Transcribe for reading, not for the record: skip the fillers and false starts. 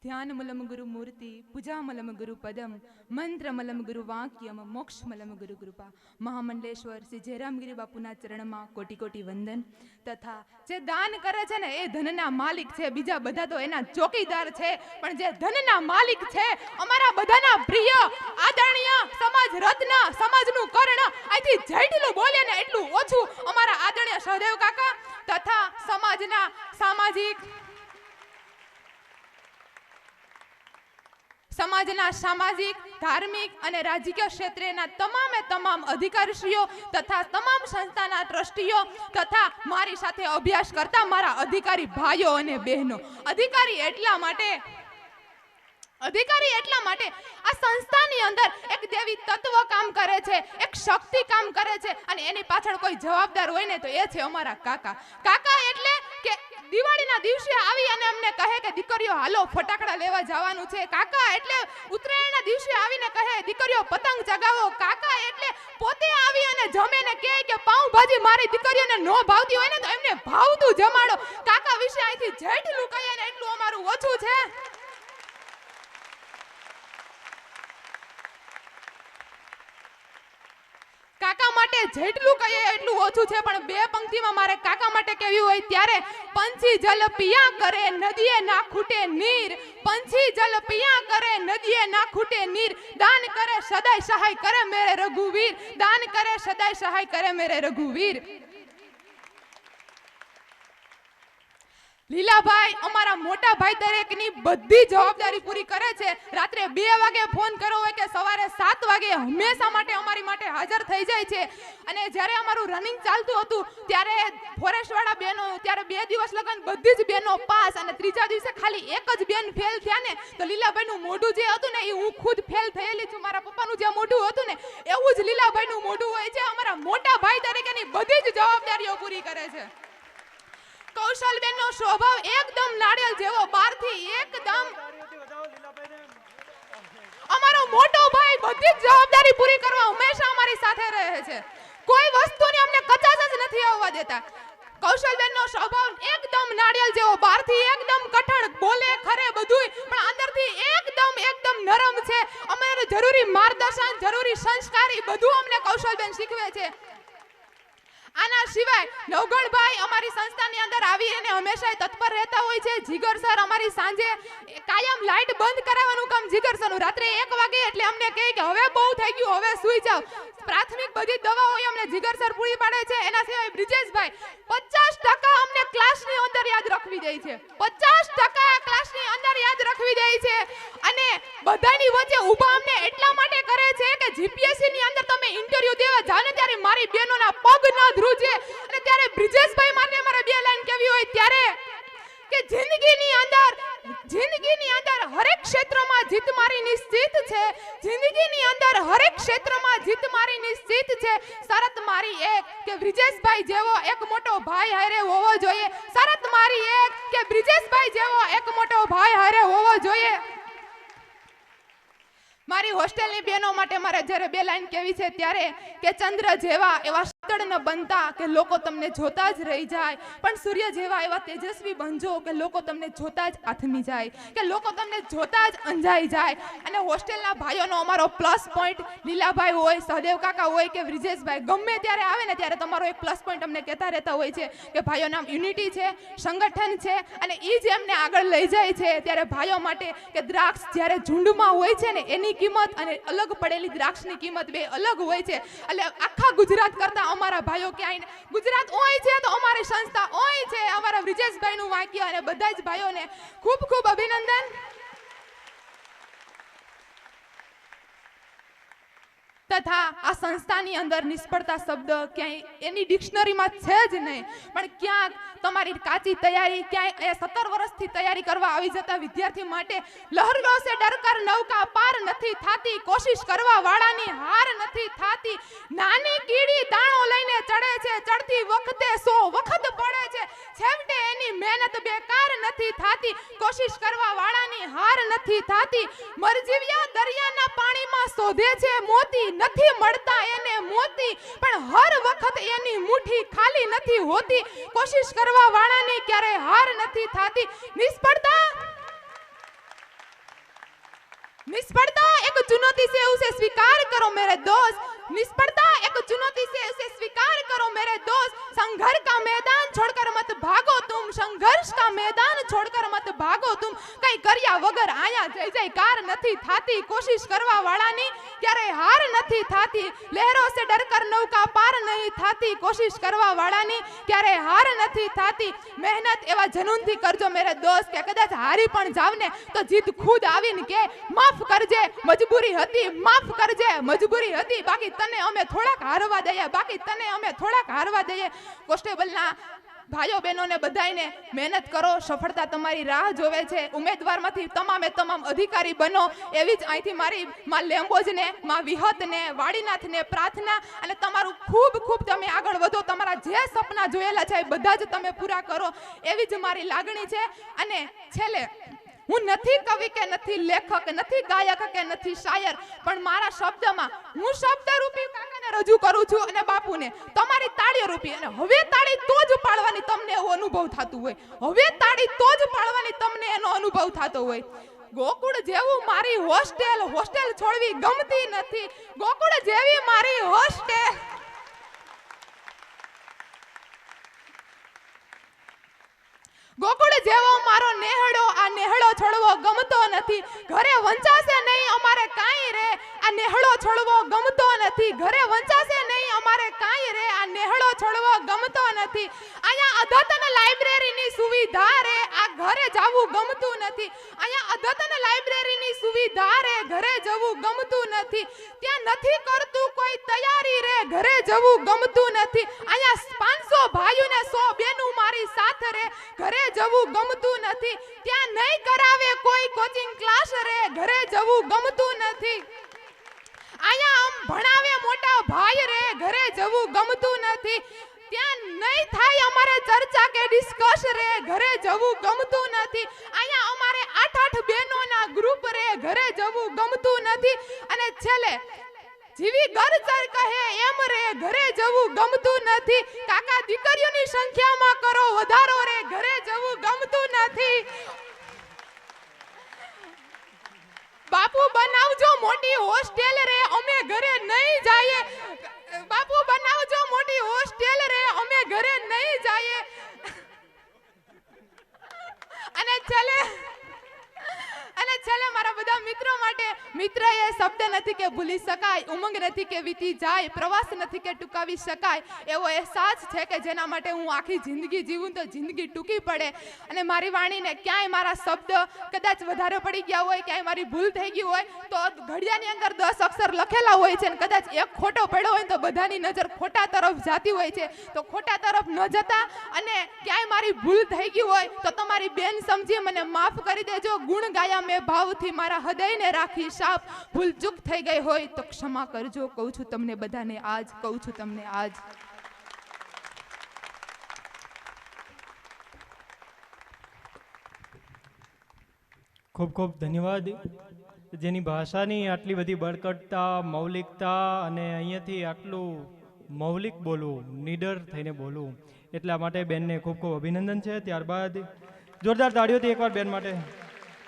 ध्यानमलम गुरु मूर्ति पूजामलम गुरु पदम मंत्रमलम गुरु वाक्यम मोक्षमलम गुरु कृपा महामंडलेश्वर श्री जयरामगिरी बापूना चरणમાં કોટી કોટી વંદન તથા જે દાન કરે છે ને એ ધનના માલિક છે, બીજા બધા તો એના ચોકીદાર છે, પણ જે ધનના માલિક છે અમારા બધાના પ્રિય આદરણીય સમાજ રત્ન સમાજનું કર્ણ અહીંથી જેટલું બોલે ને એટલું ઓછું અમારા આદરણીય સહદેવ કાકા તથા સમાજના સામાજિક ધાર્મિક અને રાજકીય ક્ષેત્રેના તમામ અધિકારીશ્રીઓ તથા તમામ સંસ્થાના ટ્રસ્ટીઓ તથા મારી સાથે અભ્યાસ કરતા મારા અધિકારી ભાઈઓ અને બહેનો, અધિકારી એટલા માટે આ સંસ્થાની અંદર એક દેવી તત્વ કામ કરે છે, એક શક્તિ કામ કરે છે અને એની પાછળ કોઈ જવાબદાર હોય ને તો એ છે અમારા કાકા. કાકા એટલે કે દિવાળીના દિવસે આવી અને અમને કહે કે દીકરીઓ હાલો ફટાકડા લેવા જવાનું છે. કાકા એટલે ઉત્તરાયણના દિવસે આવીને કહે દીકરીઓ પતંગ ચગાવો. કાકા એટલે પોતે આવી અને જમે ને કહે કે પાઉંભાજી મારી દીકરીઓને નો ભાવતી હોય ને તો એમને ભાવતું જમાડો. કાકા વિશે અહીંથી જેટલું કહીએ ને એટલું અમારું ઓછું છે. કાકા માટે જેટલું કહીએ એટલું ઓછું છે, પણ બે પંક્તિમાં મારે કાકા માટે કહેવી હોય ત્યારે પંછી જલ પિયા કરે નદીએ ના ખૂટે નીર, પંછી જલ પિયા કરે નદીએ ના ખૂટે નીર, દાન કરે સદાય સહાય કરે મેરે રઘુવીર, દાન કરે સદાય સહાય કરે મેરે રઘુવીર. લીલાભાઈ અમારા મોટા ભાઈ દરેકની બધી જવાબદારી પૂરી કરે છે. રાત્રે 2 વાગે ફોન કર્યો હોય કે સવારે 7 વાગે હંમેશા માટે અમારી માટે હાજર થઈ જાય છે. અને જ્યારે અમારું રનિંગ ચાલતું હતું ત્યારે ફોરેસ્ટ વાળા બહેનો ત્યારે 2 દિવસ લગન બધી જ બહેનો પાસ અને ત્રીજા દિવસે ખાલી એક જ બેન ફેલ થયા ને તો લીલાભાઈનું મોઢું જે હતું ને એ હું ખુદ ફેલ થયેલી છું. મારા પપ્પાનું જે મોઢું હતું ને એવું જ લીલાભાઈનું મોઢું હોય છે. અમારા મોટા ભાઈ તરીકેની બધી જ જવાબદારીઓ પૂરી કરે છે. કૌશલબેનનો સ્વભાવ એકદમ નાળિયેર જેવો, બહારથી એકદમ અમારો મોટો ભાઈ બધી જ જવાબદારી પૂરી કરવા હંમેશા અમારી સાથે રહે છે. કોઈ વસ્તુની અમને કચાશ જ નથી આવવા દેતા. કૌશલબેનનો સ્વભાવ એકદમ નાળિયેર જેવો, બહારથી એકદમ કઠણ બોલે ખરે બધુંય, પણ અંદરથી એકદમ નરમ છે. અમારે જરૂરી માર્ગદર્શન જરૂરી સંસ્કારી બધું અમને કૌશલબેન શીખવે છે. આના સિવાય નવગણભાઈ અમારી સંસ્થાની અંદર આવી અને હંમેશા તત્પર રહેતા હોય છે. જીગર સર અમારી સાંજે કાયમ લાઈટ બંધ કરાવવાનું કામ જીગર સરનું. રાત્રે 1 વાગે એટલે અમને કહે કે હવે બહુ થઈ ગયું, હવે સૂઈ જાવ. પ્રાથમિક બધી દવાઓ અમને જીગર સર પૂરી પાડે છે. એના સિવાય બ્રિજેશભાઈ 50% અમને ક્લાસની અંદર યાદ રાખવી દે છે, 50% ક્લાસની અંદર યાદ રાખવી દે છે. અને બધાની વચ્ચે ઊભા અમને એટલા માટે કરે છે કે જીપીએસસી ની અંદર તમે ઇન્ટરવ્યુ દેવા જાવ ને ત્યારે મારી બહેનોના પગ ન ધ્રુજે. અને ત્યારે બ્રિજેશભાઈ મારને મારે 2 લાઈન કહેવી હોય ત્યારે કે જિંદગીની અંદર હરેક ક્ષેત્રમાં જીત મારી નિશ્ચિત છે, જિંદગીની અંદર હરેક ક્ષેત્રમાં જીત મારી નિશ્ચિત છે. શરત મારી એક કે બ્રિજેશભાઈ જેવો એક મોટો ભાઈ હારે હોવો જોઈએ, શરત મારી એક કે બ્રિજેશભાઈ જેવો એક મોટો ભાઈ હારે હોવો જોઈએ. મારી હોસ્ટેલની બહેનો માટે મારે જ્યારે 2 લાઈન કહેવી છે ત્યારે કે ચંદ્ર જેવા એવા શીતળ ન બનતા કે લોકો તમને જોતા જ રહી જાય, પણ સૂર્ય જેવા એવા તેજસ્વી બનજો કે લોકો તમને જોતા જ આથમી જાય, કે લોકો તમને જોતા જ અંજાઈ જાય. અને હોસ્ટેલના ભાઈઓનો અમારો પ્લસ પોઈન્ટ લીલાભાઈ હોય, સહદેવ કાકા હોય કે બ્રિજેશભાઈ ગમે ત્યારે આવે ને ત્યારે તમારો એક પ્લસ પોઈન્ટ અમને કહેતા રહેતા હોય છે કે ભાઈઓના યુનિટી છે, સંગઠન છે અને એ જ એમને આગળ લઈ જાય છે. ત્યારે ભાઈઓ માટે કે દ્રાક્ષ જ્યારે ઝુંડમાં હોય છે ને એની કિંમત અને અલગ પડેલી દ્રાક્ષની કિંમત બે અલગ હોય છે. એટલે આખા ગુજરાત કરતા અમારા ભાઈઓ ક્યાંય ગુજરાત હોય છે તો અમારી સંસ્થા હોય છે. અમારા બ્રિજેશભાઈનું વાક્ય અને બધા જ ભાઈઓને ખૂબ ખૂબ અભિનંદન. તથા આ સંસ્થાની અંદર નિષ્ફળતા શબ્દ ક્યાંય એની ડિક્શનરીમાં છે જ નહીં, પણ ક્યાંક તમારી કાચી તૈયારી ક્યાંય 17 વર્ષથી તૈયારી કરવા આવી જતા વિદ્યાર્થી માટે લહેરો સે ડરકર નૌકા પાર નથી થાતી, કોશિશ કરવા વાળાની હાર નથી થાતી. નાની કીડી દાણો લઈને ચડે છે, ચડતી વખતે 100 વખત પડે છે, છેવટે એની મહેનત બેકાર નથી થાતી, કોશિશ કરવા વાળાની હાર નથી થાતી. મરજીવિયા દરિયાના પાણીમાં શોધે છે મોતી, નથી મળતા એને મોતી, પણ હર વખત એની મુઠ્ઠી ખાલી નથી હોતી, કોશિશ કરવા વાળાની ક્યારે હાર નથી થાતી. નિષ્ફળતા निष्फलता एक चुनौती से उसे स्वीकार करो मेरे दोस्त, निष्फलता एक चुनौती से उसे स्वीकार करो मेरे दोस्त। संघर्ष का मैदान छोड़कर मत भागो तुम, संघर्ष का मैदान छोड़कर मत भागो तुम। कई કર્યા વગર આયા જય જયકાર નથી થાતી, કોશિશ કરવા વાળાની ક્યારે હાર નથી થાતી। લહેરો સે ડરકર નૌકા પાર નહીં થાતી, કોશિશ કરવા વાળાની ક્યારે હાર નથી થાતી। મહેનત એવા જનૂનથી કરજો મેરે દોસ્ત કે કદાચ હારી પણ જાવ ને તો જીત ખુદ આવીને કે માફ કરજે મજબૂરી હતી, માફ કરજે મજબૂરી હતી, બાકી તને અમે થોડાક હારવા દઈએ, બાકી તને અમે થોડાક હારવા દઈએ। કોન્સ્ટેબલના ભાઈઓ બહેનોને બધાઈને મહેનત કરો, સફળતા તમારી રાહ જોવે છે। ઉમેદવારમાંથી તમામે તમામ અધિકારી બનો એવી જ અહીંથી મારી માં લેમ્બોજને, માં વિહતને, વાડીનાથને પ્રાર્થના। અને તમારું ખૂબ ખૂબ તમે આગળ વધો, તમારા જે સપના જોયેલા છે એ બધા જ તમે પૂરા કરો એવી જ મારી લાગણી છે। અને છેલ્લે હું નથી કવિ કે નથી લેખક, નથી ગાયક કે નથી શાયર, પણ મારા શબ્દમાં હું શબ્દરૂપી કાકાને રજૂ કરું છું અને બાપુને તમારી તાળીઓ રૂપી। અને હવે તાળી તો જ પાડવાની તમને એવો અનુભવ થતો હોય, હવે તાળી તો જ પાડવાની તમને એનો અનુભવ થતો હોય। ગોકુળ જેવું મારી હોસ્ટેલ, હોસ્ટેલ છોડવી ગમતી નથી, ગોકુળ જેવી મારી હોસ્ટેલ, ગોકુળ જેવો મારો નેહડો, આ નેહડો છોડવો ગમતો નથી। ઘરે વંચાશે નહીં અમારે કાંઈ રે, આ નેહડો છોડવો ગમતો નથી। ઘરે વંચાશે નહીં અમારે કાંઈ રે, આ નેહડો છોડવો ગમતો નથી। અહીંયા અદ્યતન લાઇબ્રેરીની સુવિધા રે, આ ઘરે જવું ગમતું નથી। અહીંયા અદ્યતન લાઇબ્રેરીની સુવિધા રે, ઘરે જવું ગમતું નથી। ત્યાં નથી કરતું કોઈ તૈયારી રે, ઘરે જવું ગમતું નથી। અહીંયા 500 ભાઈઓ ને 100 બેનું મારી સાથે રે, ઘરે જવું ગમતું નથી। ત્યાં નહીં કરાવે કોઈ કોચિંગ ક્લાસ રે, ઘરે જવું ગમતું નથી। અહીંયા આમ ભણાવે મોટા ભાઈ રે, ઘરે જવું ગમતું નથી। ત્યાં નહીં થાય અમારે ચર્ચા કે ડિસ્કસ રે, ઘરે જવું ગમતું નથી। અહીંયા અમારે 8-8 બહેનોના ગ્રુપ રે, ઘરે જવું ગમતું નથી। અને છેલ્લે જીવી ગરચર કહે એમ રે, ઘરે જવું ગમતું નથી। કાકા દીકરીઓની સંખ્યામાં કરો વધારો રે, ઘરે જવું ગમતું નથી। બાપુ બનાવજો મોટી હોસ્ટેલ રે, અમે ઘરે નહીં જઈએ। બાપુ બનાવજો મોટી હોસ્ટેલ રે, અમે ઘરે નહીં જઈએ। અને છેલ્લે મારા બધા મિત્રો માટે, મિત્ર એ શબ્દ નથી કે ભૂલી શકાય, ઉમંગ નથી કે વીતી જાય, પ્રવાસ નથી કે ટૂંકાવી શકાય, એવો અહેસાસ છે કે જેના માટે હું આખી જિંદગી જીવું તો જિંદગી ટૂંકી પડે। અને મારી વાણીને ક્યાંય મારા શબ્દ કદાચ વધારે પડી ગયા હોય, ક્યાંય મારી ભૂલ થઈ ગઈ હોય તો ઘડિયાની અંદર 10 અક્ષર લખેલા હોય છે, અને કદાચ એક ખોટો પડ્યો હોય તો બધાની નજર ખોટા તરફ જાતી હોય છે। તો ખોટા તરફ ન જતા અને ક્યાંય મારી ભૂલ થઈ ગઈ હોય તો તમારી બેન સમજી મને માફ કરી દેજો। ગુણ ગાયા મેં ભાવથી મારા હૃદયને રાખી સાફ, ભૂલ ચૂક થઈ ગઈ હોય તો ક્ષમા કરજો, કહું છું તમને બધાને આજ, કહું છું તમને આજ। ખૂબ ખૂબ ધન્યવાદ, જેની ભાષાની આટલી બધી બળકટતા, મૌલિકતા અને અહીંયાથી આટલું મૌલિક બોલવું, નિડર થઈને બોલવું, એટલા માટે બેનને ખૂબ ખૂબ અભિનંદન છે। ત્યારબાદ જોરદાર તાળીઓથી એકવાર બેન માટે